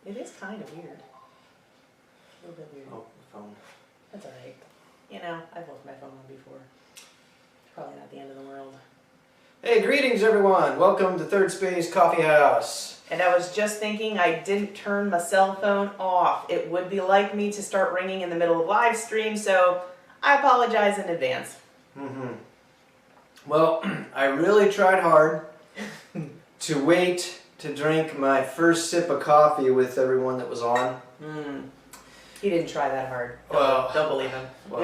It is kind of weird. A little bit weird. Oh, the phone. That's alright. You know, I've left my phone on before. It's probably not the end of the world. Hey, greetings everyone. Welcome to Third Space Coffee House. And I was just thinking I didn't turn my cell phone off. It would be like me to start ringing in the middle of live stream, so I apologize in advance. Well, I really tried hard to wait to drink my first sip of coffee with everyone that was on. He didn't try that hard. Don't believe him. Well,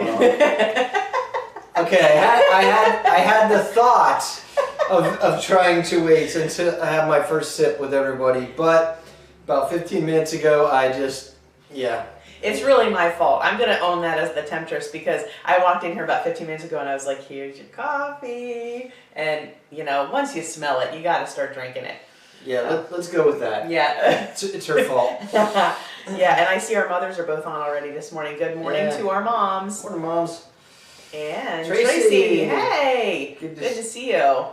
okay, I had the thought of trying to wait until I have my first sip with everybody, but about 15 minutes ago, It's really my fault. I'm going to own that as the temptress because I walked in here about 15 minutes ago and I was like, here's your coffee. And, you know, once you smell it, you got to start drinking it. Yeah, let's go with that. Yeah. It's her fault. Yeah, and I see our mothers are both on already this morning. Good morning to our moms. Morning, moms. And Tracy. Hey. Good to see you.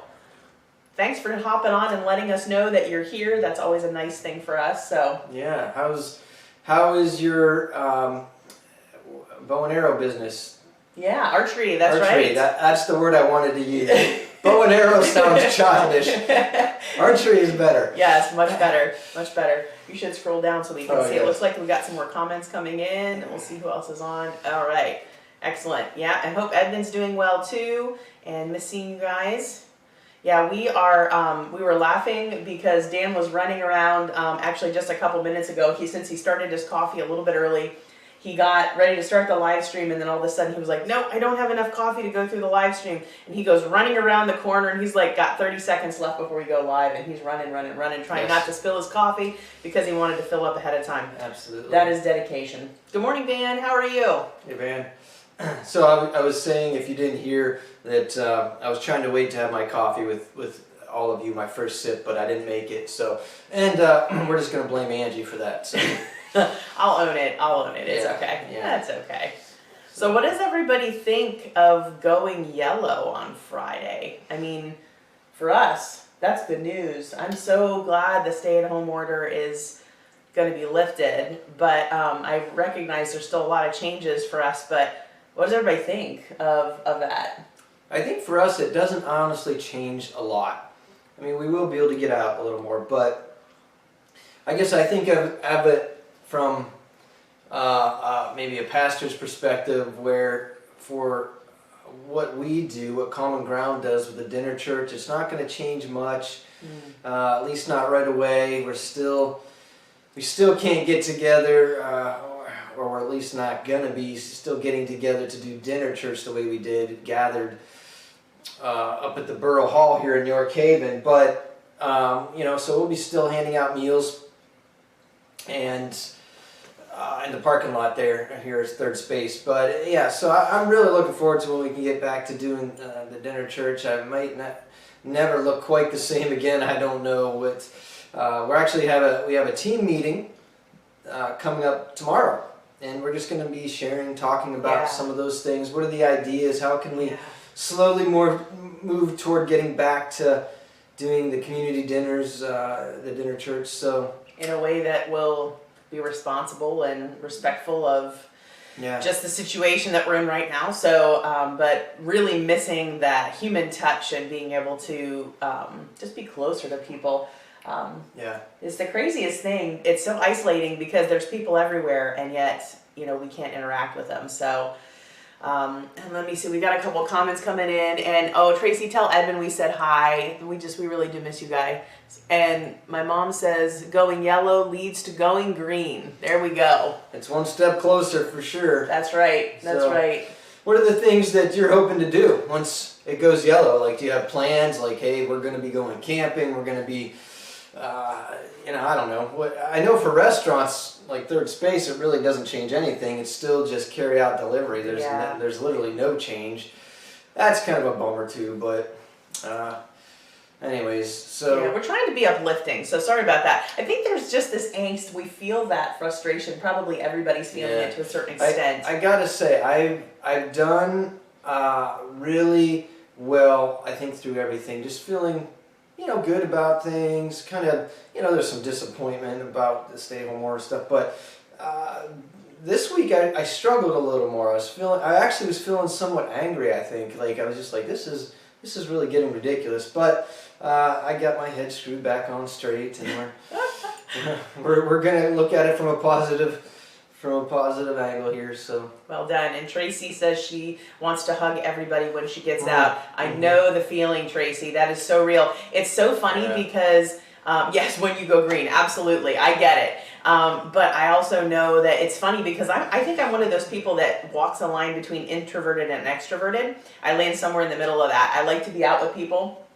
Thanks for hopping on and letting us know that you're here. That's always a nice thing for us. So Yeah, how is your bow and arrow business? Yeah, archery, that's archery, right. That's the word I wanted to use. Bow and arrow sounds childish. Archery is better. Yes, much better, much better. You should scroll down so we can see. Yes. It looks like we got some more comments coming in. We'll see who else is on. All right, excellent. Yeah, I hope Edmund's doing well too, and missing you guys. Yeah, we are. We were laughing because Dan was running around. Actually, just a couple minutes ago, since he started his coffee a little bit early, he got ready to start the live stream, and then all of a sudden he was like, "No, I don't have enough coffee to go through the live stream." And he goes running around the corner, and he's like, got 30 seconds left before we go live, and he's running, trying not to spill his coffee because he wanted to fill up ahead of time. Absolutely. That is dedication. Good morning, Van. How are you? Hey, Van. So I was saying, if you didn't hear that, I was trying to wait to have my coffee with all of you, my first sip, but I didn't make it. So, and we're just gonna blame Angie for that. So. I'll own it. It's okay. Yeah. That's okay. So what does everybody think of going yellow on Friday? I mean, for us, that's good news. I'm so glad the stay-at-home order is going to be lifted, but I recognize there's still a lot of changes for us, but what does everybody think of that? I think for us it doesn't honestly change a lot. I mean, we will be able to get out a little more, but I guess I think of it from maybe a pastor's perspective, where for what we do, what Common Ground does with the dinner church, it's not going to change much, at least not right away. We still can't get together, or we're at least not going to be still getting together to do dinner church the way we did, gathered up at the Borough Hall here in York Haven. But, you know, so we'll be still handing out meals and in the parking lot here is Third Space. But yeah, so I'm really looking forward to when we can get back to doing the dinner church. I might never look quite the same again. I don't know what. We have a team meeting coming up tomorrow, and we're just going to be talking about some of those things. What are the ideas? How can we slowly move toward getting back to doing the community dinners, the dinner church? So in a way that will be responsible and respectful of just the situation that we're in right now. So, but really missing that human touch and being able to just be closer to people. It's the craziest thing. It's so isolating because there's people everywhere, and yet, you know, we can't interact with them. So, and let me see, we got a couple of comments coming in, and Tracy, tell Edmund we said hi. We really do miss you guys. And my mom says going yellow leads to going green. There we go. It's one step closer for sure. That's right. That's right. What are the things that you're hoping to do once it goes yellow? Like, do you have plans? Like, hey, we're going to be going camping. We're going to be, you know, I don't know. I know for restaurants like Third Space, it really doesn't change anything. It's still just carry out delivery. There's literally no change. That's kind of a bummer too, but anyways, so yeah, we're trying to be uplifting, so sorry about that. I think there's just this angst. We feel that frustration. Probably everybody's feeling it to a certain extent. I gotta say, I've done really well, I think, through everything. Just feeling good about things. Kind of, there's some disappointment about the stay-at-home order stuff, but this week I struggled a little more. I actually was feeling somewhat angry. I think, like I was just like, this is really getting ridiculous. But I got my head screwed back on straight, and we're gonna look at it from a positive angle here. So well done. And Tracy says she wants to hug everybody when she gets out. I know the feeling, Tracy. That is so real. It's so funny because yes, when you go green, absolutely, I get it. But I also know that it's funny because I think I'm one of those people that walks a line between introverted and extroverted. I land somewhere in the middle of that. I like to be out with people,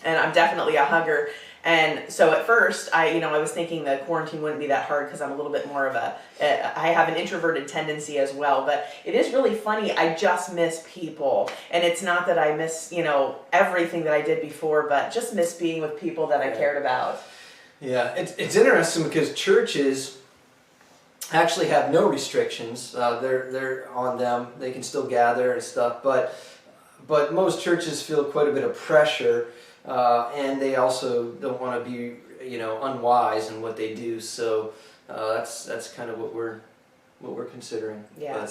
and I'm definitely a hugger. And so at first, I was thinking the quarantine wouldn't be that hard because I'm a little bit more of I have an introverted tendency as well. But it is really funny. I just miss people. And it's not that I miss, everything that I did before, but just miss being with people that I cared about. Yeah, it's interesting because churches actually have no restrictions. They're on them. They can still gather and stuff. But most churches feel quite a bit of pressure. And they also don't want to be, unwise in what they do. So that's kind of what we're considering. Yeah.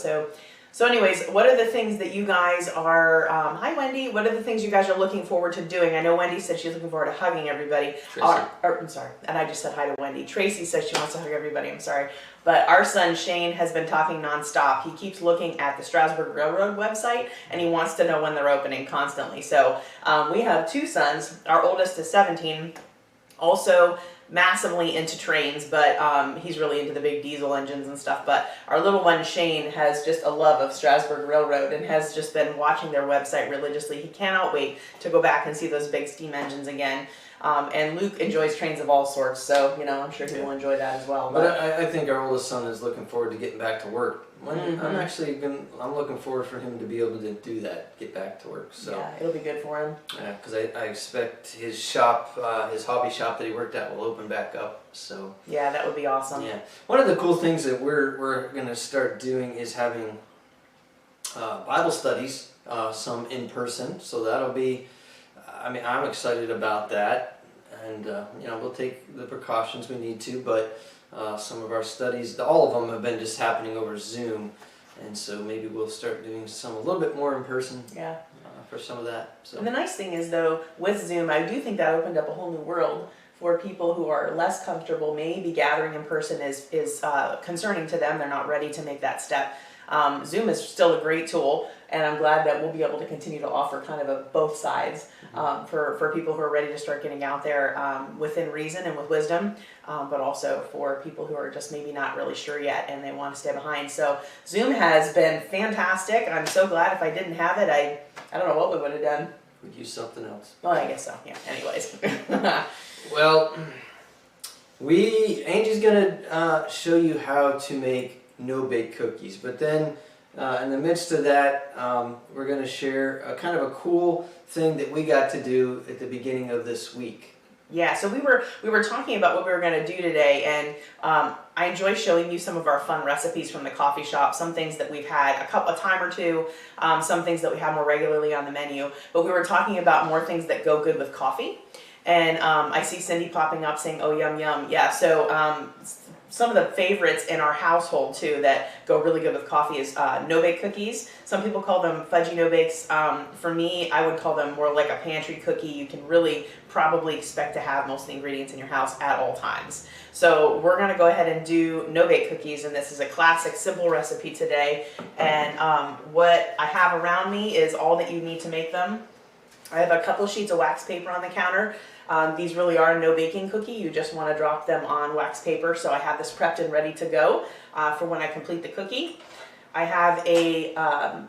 So anyways, what are the things that you guys are? Hi, Wendy. What are the things you guys are looking forward to doing? I know Wendy said she's looking forward to hugging everybody. I'm sorry, and I just said hi to Wendy. Tracy says she wants to hug everybody. I'm sorry, but our son Shane has been talking nonstop. He keeps looking at the Strasburg Railroad website, and he wants to know when they're opening constantly. So we have two sons. Our oldest is 17, also massively into trains, but he's really into the big diesel engines and stuff. But our little one Shane has just a love of Strasburg Railroad and has just been watching their website religiously. He cannot wait to go back and see those big steam engines again. And Luke enjoys trains of all sorts, so I'm sure he will enjoy that as well. But I think our oldest son is looking forward to getting back to work. I'm looking forward for him to be able to do that, get back to work. So yeah, it'll be good for him. Yeah, because I expect his shop, his hobby shop that he worked at, will open back up. So yeah, that would be awesome. Yeah, one of the cool things that we're going to start doing is having Bible studies, some in person. So that'll be. I'm excited about that, and we'll take the precautions we need to, but some of our studies, all of them have been just happening over Zoom, and so maybe we'll start doing some a little bit more in person. Yeah. For some of that. So. And the nice thing is, though, with Zoom, I do think that opened up a whole new world for people who are less comfortable. Maybe gathering in person is concerning to them. They're not ready to make that step. Zoom is still a great tool, and I'm glad that we'll be able to continue to offer kind of both sides for people who are ready to start getting out there within reason and with wisdom, but also for people who are just maybe not really sure yet and they want to stay behind. So Zoom has been fantastic. I'm so glad. If I didn't have it, I don't know what we would have done. We'd use something else. Well, I guess so. Yeah. Anyways. Well, Angie's gonna show you how to make no-bake cookies, but then in the midst of that, we're going to share a kind of a cool thing that we got to do at the beginning of this week. Yeah, so we were talking about what we were going to do today, and I enjoy showing you some of our fun recipes from the coffee shop, some things that we've had a time or two, some things that we have more regularly on the menu, but we were talking about more things that go good with coffee. And I see Cindy popping up saying, oh, yum, yum. Yeah, so some of the favorites in our household, too, that go really good with coffee is no-bake cookies. Some people call them fudgy no-bakes. For me, I would call them more like a pantry cookie. You can really probably expect to have most of the ingredients in your house at all times. So we're going to go ahead and do no-bake cookies, and this is a classic, simple recipe today. And what I have around me is all that you need to make them. I have a couple of sheets of wax paper on the counter. These really are a no baking cookie. You just want to drop them on wax paper. So I have this prepped and ready to go for when I complete the cookie. I have a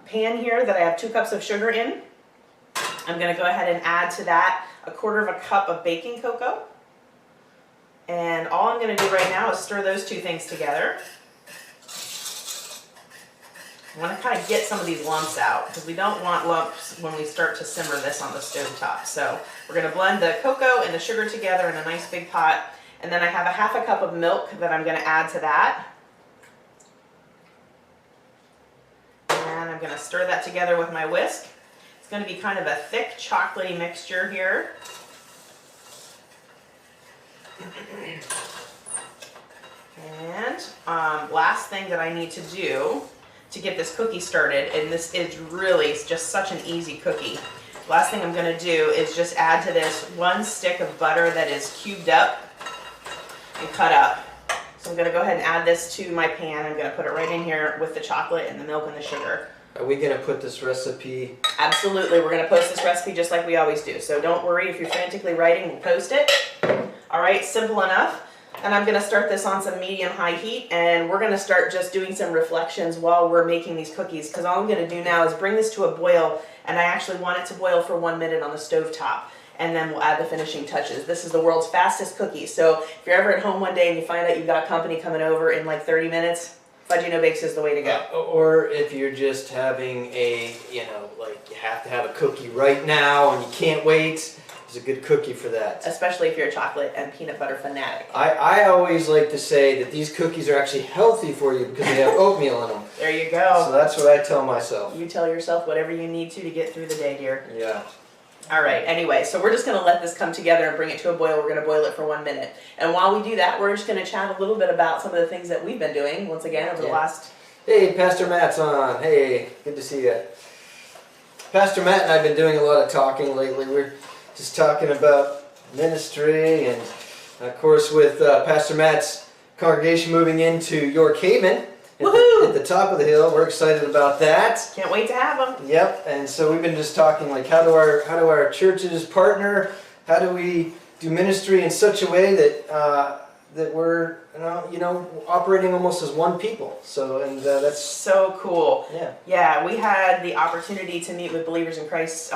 pan here that I have 2 cups of sugar in. I'm going to go ahead and add to that 1/4 cup of baking cocoa. And all I'm going to do right now is stir those 2 things together. I want to kind of get some of these lumps out because we don't want lumps when we start to simmer this on the stove top. So we're going to blend the cocoa and the sugar together in a nice big pot. And then I have a 1/2 cup of milk that I'm going to add to that. And I'm going to stir that together with my whisk. It's going to be kind of a thick chocolatey mixture here. And last thing that I need to do to get this cookie started, and this is really just such an easy cookie. Last thing I'm going to do is just add to this 1 stick of butter that is cubed up and cut up. So I'm going to go ahead and add this to my pan. I'm going to put it right in here with the chocolate and the milk and the sugar. Are we going to put this recipe? Absolutely. We're going to post this recipe just like we always do. So don't worry if you're frantically writing, we'll post it. All right, simple enough. And I'm going to start this on some medium-high heat, and we're going to start just doing some reflections while we're making these cookies, because all I'm going to do now is bring this to a boil, and I actually want it to boil for 1 minute on the stovetop, and then we'll add the finishing touches. This is the world's fastest cookie, so if you're ever at home one day and you find out you've got company coming over in like 30 minutes, Fudgy No Bakes is the way to go. Or if you're just having a, like you have to have a cookie right now and you can't wait, it's a good cookie for that. Especially if you're a chocolate and peanut butter fanatic. I always like to say that these cookies are actually healthy for you because they have oatmeal in them. There you go. So that's what I tell myself. You tell yourself whatever you need to get through the day, dear. Yeah. All right, anyway, so we're just going to let this come together and bring it to a boil. We're going to boil it for 1 minute. And while we do that, we're just going to chat a little bit about some of the things that we've been doing, once again, over the last... Hey, Pastor Matt's on. Hey, good to see you. Pastor Matt and I have been doing a lot of talking lately. We're just talking about ministry, and of course with Pastor Matt's congregation moving into York Haven at the top of the hill. We're excited about that. Can't wait to have them. Yep, and so we've been just talking like how do our churches partner? How do we do ministry in such a way that that we're operating almost as one people? So that's so cool. Yeah, we had the opportunity to meet with believers in Christ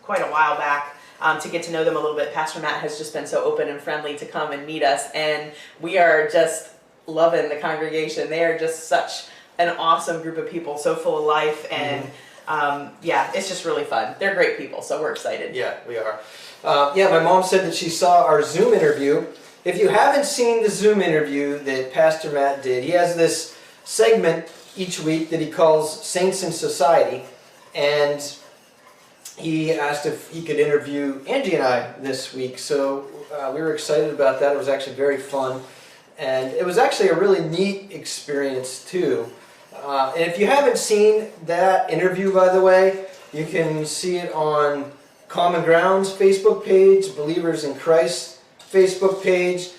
quite a while back. To get to know them a little bit. Pastor Matt has just been so open and friendly to come and meet us, and we are just loving the congregation. They are just such an awesome group of people, so full of life, and it's just really fun. They're great people, so we're excited. Yeah, we are. My mom said that she saw our Zoom interview. If you haven't seen the Zoom interview that Pastor Matt did, he has this segment each week that he calls Saints in Society, and he asked if he could interview Angie and I this week, so we were excited about that. It was actually very fun, and it was actually a really neat experience too. And if you haven't seen that interview, by the way, you can see it on Common Ground's Facebook page, Believers in Christ Facebook page,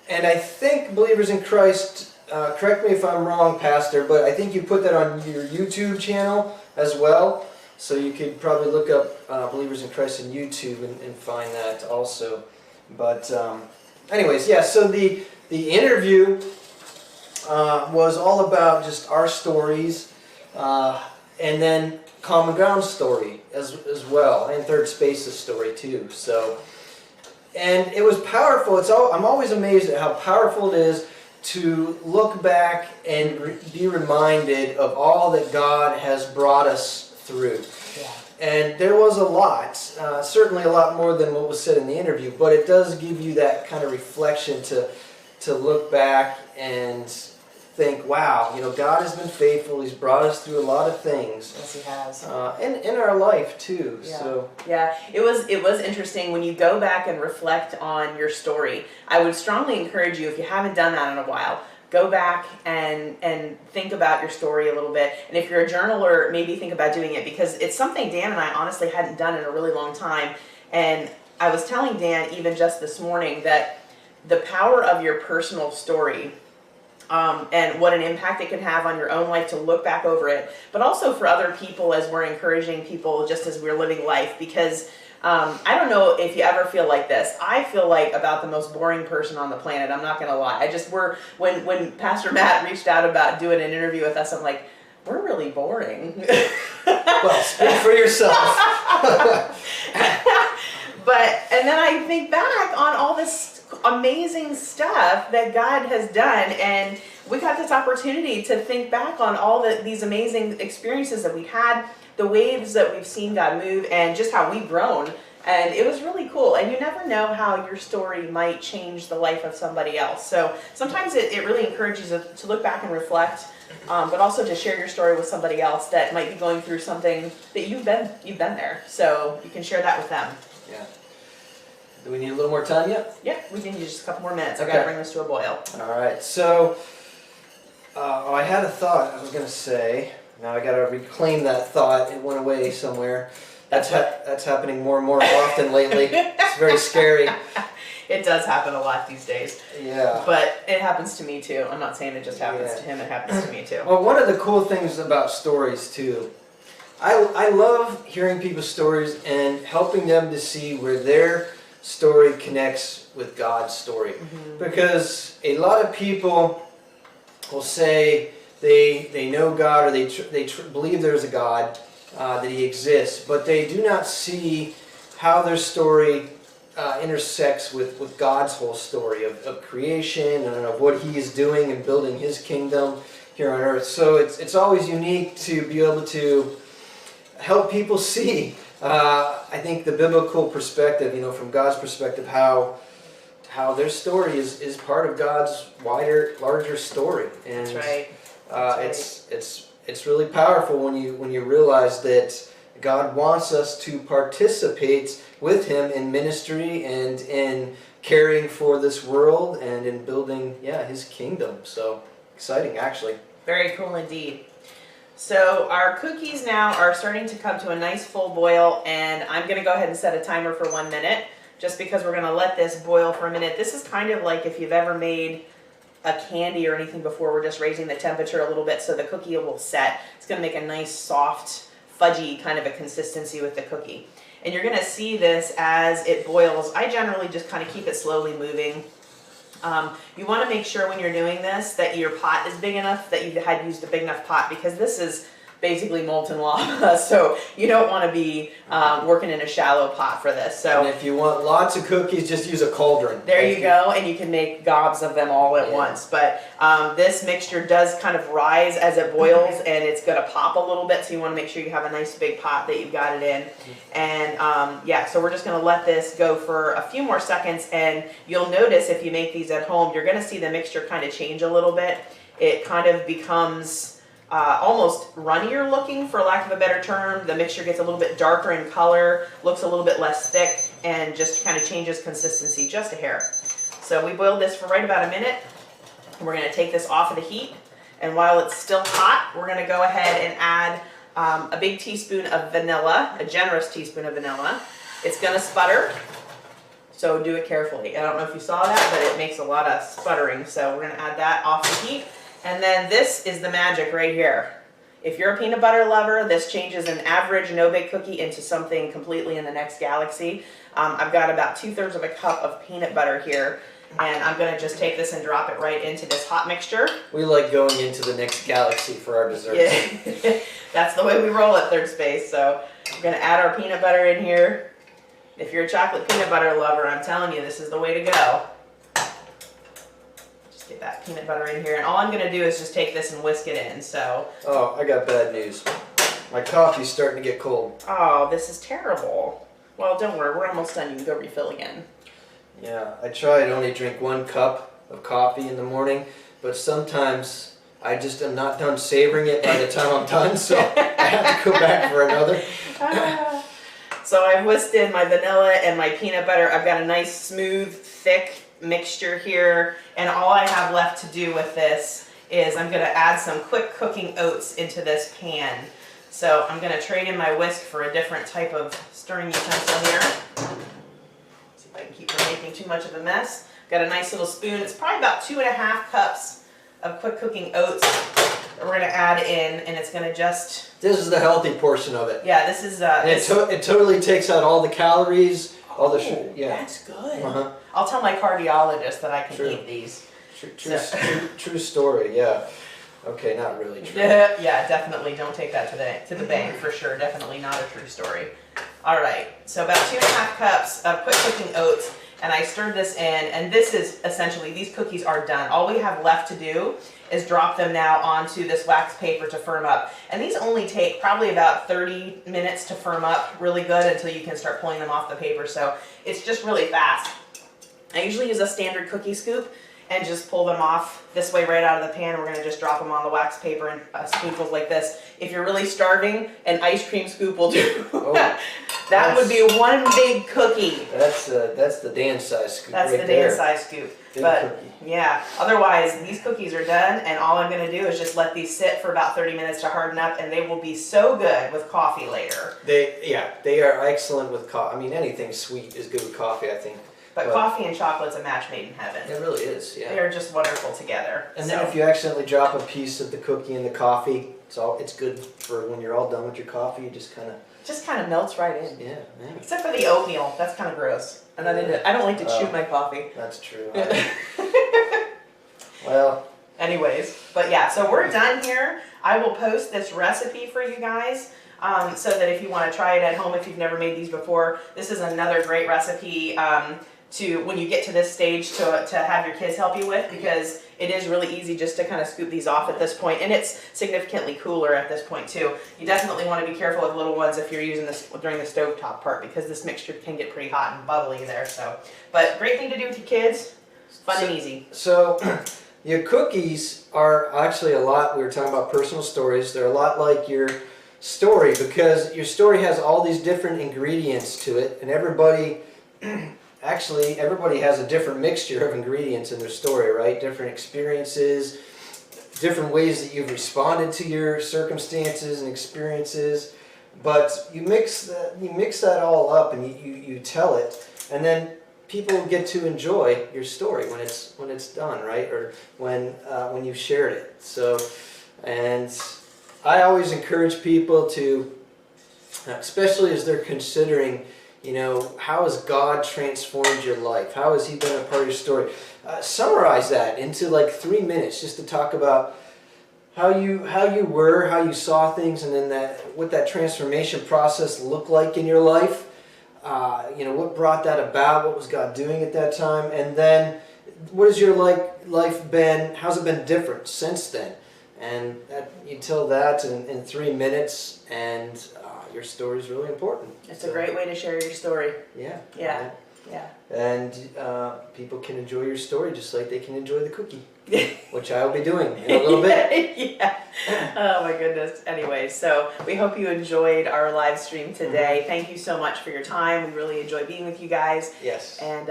and I think Believers in Christ, correct me if I'm wrong, Pastor, but I think you put that on your YouTube channel as well. So you could probably look up Believers in Christ on YouTube and find that also. But anyways, so the interview was all about just our stories, and then Common Ground's story as well, and Third Space's story too. So, and it was powerful. I'm always amazed at how powerful it is to look back and be reminded of all that God has brought us through. Yeah. And there was a lot, certainly a lot more than what was said in the interview, but it does give you that kind of reflection to look back and think, wow, God has been faithful. He's brought us through a lot of things. Yes, He has. In our life too. Yeah. So it was interesting when you go back and reflect on your story. I would strongly encourage you, if you haven't done that in a while, go back and think about your story a little bit. And if you're a journaler, maybe think about doing it, because it's something Dan and I honestly hadn't done in a really long time. And I was telling Dan even just this morning that the power of your personal story and what an impact it can have on your own life to look back over it, but also for other people as we're encouraging people just as we're living life. Because I don't know if you ever feel like this. I feel like about the most boring person on the planet. I'm not going to lie. When Pastor Matt reached out about doing an interview with us, I'm like, we're really boring. Well, speak for yourself. And then I think back on all this amazing stuff that God has done, and we got this opportunity to think back on all these amazing experiences that we had, the ways that we've seen God move, and just how we've grown. And it was really cool. And you never know how your story might change the life of somebody else. So sometimes it really encourages you to look back and reflect, but also to share your story with somebody else that might be going through something that you've been there. So you can share that with them. Yeah. Do we need a little more time yet? Yeah, we can use just a couple more minutes. I've Okay. got to bring this to a boil. All right, so I had a thought I was going to say. Now I got to reclaim that thought. It went away somewhere. That's happening more and more often lately. It's very scary. It does happen a lot these days. Yeah. But it happens to me too. I'm not saying it just happens to him. It happens to me too. Well, one of the cool things about stories too, I love hearing people's stories and helping them to see where their story connects with God's story. Because a lot of people will say they know God, or they believe there's a God, that He exists, but they do not see how their story intersects with God's whole story of creation and of what He is doing and building His kingdom here on earth. So it's always unique to be able to help people see, I think, the biblical perspective, from God's perspective, how their story is part of God's larger story. And That's right. it's really powerful when you realize that God wants us to participate with Him in ministry and in caring for this world and in building, His kingdom. So exciting, actually. Very cool indeed. So our cookies now are starting to come to a nice full boil, and I'm going to go ahead and set a timer for 1 minute, just because we're going to let this boil for a minute. This is kind of like if you've ever made a candy or anything before. We're just raising the temperature a little bit so the cookie will set. It's going to make a nice soft, fudgy kind of a consistency with the cookie. And you're going to see this as it boils. I generally just kind of keep it slowly moving. You want to make sure when you're doing this that your pot is big enough, that you had used a big enough pot, because this is basically molten lava, so you don't want to be working in a shallow pot for this. So, and if you want lots of cookies, just use a cauldron. There you go, and you can make gobs of them all at once. But this mixture does kind of rise as it boils, and it's going to pop a little bit, so you want to make sure you have a nice big pot that you've got it in. And so we're just going to let this go for a few more seconds, and you'll notice if you make these at home, you're going to see the mixture kind of change a little bit. It kind of becomes almost runnier looking, for lack of a better term. The mixture gets a little bit darker in color, looks a little bit less thick, and just kind of changes consistency just a hair. So we boiled this for right about a minute, and we're going to take this off of the heat. And while it's still hot, we're going to go ahead and add a big teaspoon of vanilla, a generous teaspoon of vanilla. It's going to sputter, so do it carefully. I don't know if you saw that, but it makes a lot of sputtering. So we're going to add that off the heat. And then this is the magic right here. If you're a peanut butter lover, this changes an average no-bake cookie into something completely in the next galaxy. I've got about 2/3 of a cup of peanut butter here, and I'm going to just take this and drop it right into this hot mixture. We like going into the next galaxy for our desserts. Yeah. That's the way we roll at Third Space. So we're going to add our peanut butter in here. If you're a chocolate peanut butter lover, I'm telling you, this is the way to go. Get that peanut butter in here, and all I'm going to do is just take this and whisk it in. So, oh, I got bad news. My coffee's starting to get cold. Oh, this is terrible. Well, don't worry, we're almost done. You can go refill again. Yeah, I try to only drink 1 cup of coffee in the morning, but sometimes I just am not done savoring it by the time I'm done, so I have to go back for another. So I've whisked in my vanilla and my peanut butter. I've got a nice, smooth, thick mixture here, and all I have left to do with this is I'm going to add some quick cooking oats into this pan. So I'm going to trade in my whisk for a different type of stirring utensil here. See if I can keep from making too much of a mess. Got a nice little spoon. It's probably about 2.5 cups of quick cooking oats that we're going to add in, and it's going to just... This is the healthy portion of it. Yeah, this is... it totally takes out all the calories, all the sugar. Yeah. That's good. I'll tell my cardiologist that I can eat these. True story, yeah. Okay, not really true. Yeah, definitely don't take that to the bank for sure. Definitely not a true story. All right, so about 2.5 cups of quick cooking oats, and I stirred this in, and this is essentially, these cookies are done. All we have left to do is drop them now onto this wax paper to firm up. And these only take probably about 30 minutes to firm up really good until you can start pulling them off the paper. So it's just really fast. I usually use a standard cookie scoop and just pull them off this way right out of the pan. We're going to just drop them on the wax paper in spoonfuls like this. If you're really starving, an ice cream scoop will do. That would be one big cookie. That's the Dan-size scoop. That's right the there. Dan-size scoop. Big But cookie. yeah, otherwise these cookies are done, and all I'm going to do is just let these sit for about 30 minutes to harden up, and they will be so good with coffee later. They are excellent with coffee. I mean, anything sweet is good with coffee, I think. But coffee and chocolate's a match made in heaven. It really is, yeah. They're just wonderful together. And then if you accidentally drop a piece of the cookie in the coffee, it's good for when you're all done with your coffee. You just kind of melts right in. Yeah. Except for the oatmeal, that's kind of gross. And I don't like to chew my coffee. That's true. Well. Anyways, but yeah, so we're done here. I will post this recipe for you guys. So that if you want to try it at home, if you've never made these before, this is another great recipe to when you get to this stage to have your kids help you with, because it is really easy just to kind of scoop these off at this point, and it's significantly cooler at this point too. You definitely want to be careful with little ones if you're using this during the stovetop part, because this mixture can get pretty hot and bubbly there. So, but great thing to do with your kids, fun and easy. So. Your cookies are actually a lot, we were talking about personal stories, they're a lot like your story, because your story has all these different ingredients to it, and everybody has a different mixture of ingredients in their story, right? Different experiences, different ways that you've responded to your circumstances and experiences, but you mix that all up and you tell it, and then people get to enjoy your story when it's done, right? Or when you've shared it. So, and I always encourage people to, especially as they're considering, how has God transformed your life? How has He been a part of your story? Summarize that into like 3 minutes, just to talk about how you were, how you saw things, and then what that transformation process looked like in your life. What brought that about? What was God doing at that time? And then, what has your life been? How's it been different since then? And you tell that in 3 minutes, and your story is really important. It's a great way to share your story. Yeah. And people can enjoy your story just like they can enjoy the cookie, which I will be doing in a little bit. Yeah. Oh my goodness. Anyway, so we hope you enjoyed our live stream today. Mm-hmm. Thank you so much for your time. We really enjoy being with you guys. Yes. And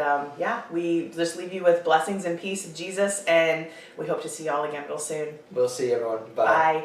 we just leave you with blessings and peace of Jesus, and we hope to see you all again real soon. We'll see everyone. Bye. Bye.